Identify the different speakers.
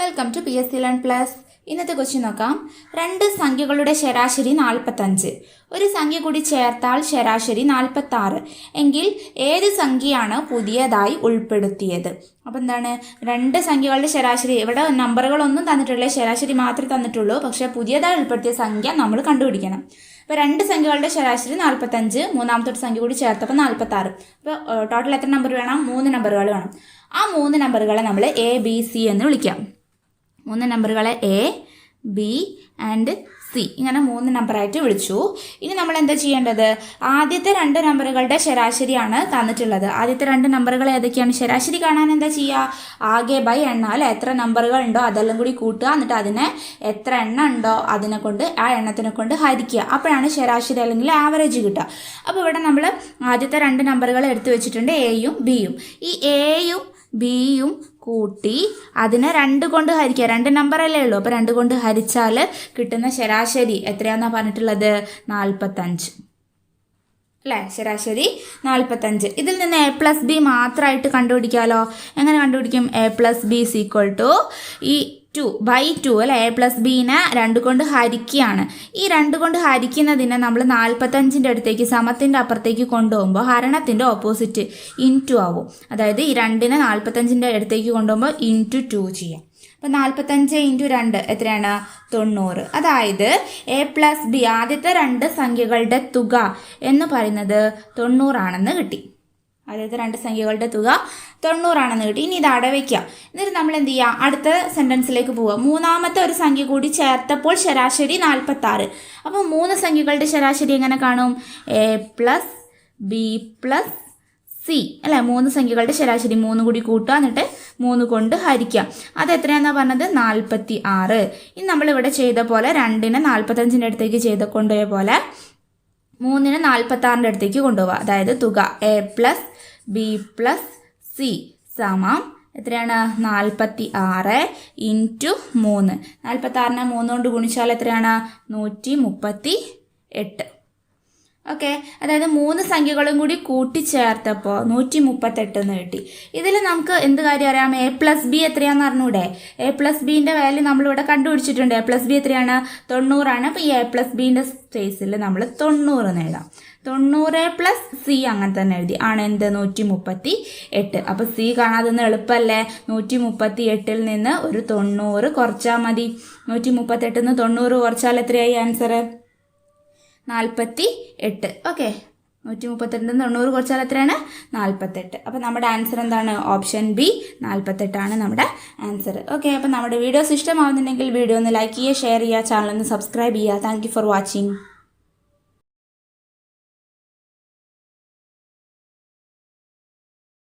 Speaker 1: Welcome to PSC Learn Plus. ഇന്നത്തെ question നോക്കാം. രണ്ട് സംഖ്യകളുടെ ശരാശരി 45. ഒരു സംഖ്യ കൂടി ചേർത്താൽ ശരാശരി 46 എങ്കിൽ ഏത് സംഖ്യയാണ് പുതിയതായി ഉൾപ്പെടുത്തിയത്? അപ്പോൾ എന്താണ്, രണ്ട് സംഖ്യകളുടെ ശരാശരി, ഇവിടെ നമ്പറുകളൊന്നും തന്നിട്ടില്ല, ശരാശരി മാത്രമേ തന്നിട്ടുള്ളൂ. പക്ഷേ പുതിയതായി ഉൾപ്പെടുത്തിയ സംഖ്യ നമ്മൾ കണ്ടുപിടിക്കണം. അപ്പോൾ രണ്ട് സംഖ്യകളുടെ ശരാശരി 45, മൂന്നാമത്തെ ഒരു സംഖ്യ കൂടി ചേർത്തപ്പോൾ 46. അപ്പോൾ ടോട്ടൽ എത്ര നമ്പർ വേണം? 3 നമ്പറുകൾ വേണം. ആ 3 നമ്പറുകളെ നമ്മൾ ABC എന്ന് വിളിക്കാം. 3 നമ്പറുകളെ A, B ആൻഡ് C ഇങ്ങനെ 3 നമ്പറായിട്ട് വിളിച്ചു. ഇനി നമ്മൾ എന്താ ചെയ്യേണ്ടത്? ആദ്യത്തെ 2 നമ്പറുകളുടെ ശരാശരിയാണ് തന്നിട്ടുള്ളത്. ആദ്യത്തെ 2 നമ്പറുകൾ ഏതൊക്കെയാണ്? ശരാശരി കാണാൻ എന്താ ചെയ്യുക? ആകെ ബൈ എണ്ണാൽ എത്ര നമ്പറുകൾ ഉണ്ടോ അതെല്ലാം കൂടി കൂട്ടുക, എന്നിട്ട് അതിനെ എത്ര എണ്ണം ഉണ്ടോ അതിനെ കൊണ്ട് ആ എണ്ണത്തിനെ കൊണ്ട് ഹരിക്കുക. അപ്പോഴാണ് ശരാശരി അല്ലെങ്കിൽ ആവറേജ് കിട്ടുക. അപ്പോൾ ഇവിടെ നമ്മൾ ആദ്യത്തെ 2 നമ്പറുകൾ എടുത്തു വെച്ചിട്ടുണ്ട്, എയും ബിയും. ഈ എയും ബിയും കൂട്ടി അതിനെ 2 കൊണ്ട് ഹരിക്കുക. 2 നമ്പറല്ലേ ഉള്ളൂ, അപ്പോൾ 2 കൊണ്ട് ഹരിച്ചാൽ കിട്ടുന്ന ശരാശരി എത്രയാണെന്നാണ് പറഞ്ഞിട്ടുള്ളത്? 45 അല്ലേ? ശരാശരി 45. ഇതിൽ നിന്ന് A+B മാത്രമായിട്ട് കണ്ടുപിടിക്കാമല്ലോ. എങ്ങനെ കണ്ടുപിടിക്കും? A+B = ഈ 2/2 അല്ലേ? A+Bനെ 2 കൊണ്ട് ഹരിക്കുകയാണ്. ഈ 2 കൊണ്ട് ഹരിക്കുന്നതിനെ നമ്മൾ 45ൻ്റെ അടുത്തേക്ക്, സമത്തിൻ്റെ അപ്പുറത്തേക്ക് കൊണ്ടുപോകുമ്പോൾ ഹരണത്തിൻ്റെ ഓപ്പോസിറ്റ് ഇൻറ്റു ആവും. അതായത് ഈ 2നെ 45ൻ്റെ അടുത്തേക്ക് കൊണ്ടുപോകുമ്പോൾ ഇൻറ്റു 2 ചെയ്യാം. അപ്പോൾ 45 × 2 എത്രയാണ്? 90. അതായത് A+B ആദ്യത്തെ 2 സംഖ്യകളുടെ തുക എന്ന് പറയുന്നത് 90 ആണെന്ന് കിട്ടി. ആദ്യത്തെ 2 സംഖ്യകളുടെ തുക 90 ആണെന്ന് കിട്ടി. ഇനി ഇത് അടവയ്ക്കാം. എന്നിട്ട് നമ്മൾ എന്ത് ചെയ്യുക? അടുത്ത സെൻറ്റൻസിലേക്ക് പോവുക. മൂന്നാമത്തെ ഒരു സംഖ്യ കൂടി ചേർത്തപ്പോൾ ശരാശരി 46. അപ്പോൾ 3 സംഖ്യകളുടെ ശരാശരി എങ്ങനെ കാണും? A+B+C അല്ലേ? 3 സംഖ്യകളുടെ ശരാശരി 3 കൂടി കൂട്ടുക, എന്നിട്ട് 3 കൊണ്ട് ഹരിക്കാം. അത് എത്രയാണെന്നാണ് പറഞ്ഞത്? 46. ഇനി നമ്മളിവിടെ ചെയ്ത പോലെ 2നെ 45ൻ്റെ അടുത്തേക്ക് കൊണ്ടുപോയ പോലെ 3നെ 46ൻ്റെ അടുത്തേക്ക് കൊണ്ടുപോവുക. അതായത് തുക A+B+C സമം എത്രയാണ്? 46 × 3. 46നെ 3 കൊണ്ട് ഗുണിച്ചാൽ എത്രയാണ്? 138. ഓക്കെ, അതായത് 3 സംഖ്യകളും കൂടി കൂട്ടിച്ചേർത്തപ്പോൾ 138 എന്ന് കിട്ടി. ഇതിൽ നമുക്ക് എന്ത് കാര്യം അറിയാം? A+B എത്രയാണെന്ന് അറിഞ്ഞൂടെ? A+Bൻ്റെ വാല്യൂ നമ്മളിവിടെ കണ്ടുപിടിച്ചിട്ടുണ്ട്. A+B എത്രയാണ്? 90 ആണ്. അപ്പോൾ ഈ A+Bൻ്റെ സ്പേസിൽ നമ്മൾ 90 എന്ന് എഴുതാം. 90 + C അങ്ങനെ തന്നെ എഴുതി. ആണ് എന്ത്? 138. അപ്പോൾ C കാണാതെന്ന് എളുപ്പമല്ലേ? 138ൽ നിന്ന് ഒരു 90 കുറച്ചാൽ മതി. 138ൽ നിന്ന് 90 കുറച്ചാൽ എത്രയായി ആൻസർ? 48. ഓക്കെ, 138ൽ നിന്ന് 90 കുറച്ചാൽ എത്രയാണ്? 48. അപ്പോൾ നമ്മുടെ ആൻസർ എന്താണ്? ഓപ്ഷൻ B 48 ആണ് നമ്മുടെ ആൻസർ. ഓക്കെ, അപ്പോൾ നമ്മുടെ വീഡിയോസ് ഇഷ്ടമാവുന്നുണ്ടെങ്കിൽ വീഡിയോ ഒന്ന് ലൈക്ക് ചെയ്യുക, ഷെയർ ചെയ്യുക, ചാനൽ ഒന്ന് സബ്സ്ക്രൈബ് ചെയ്യുക. Thank you for watching.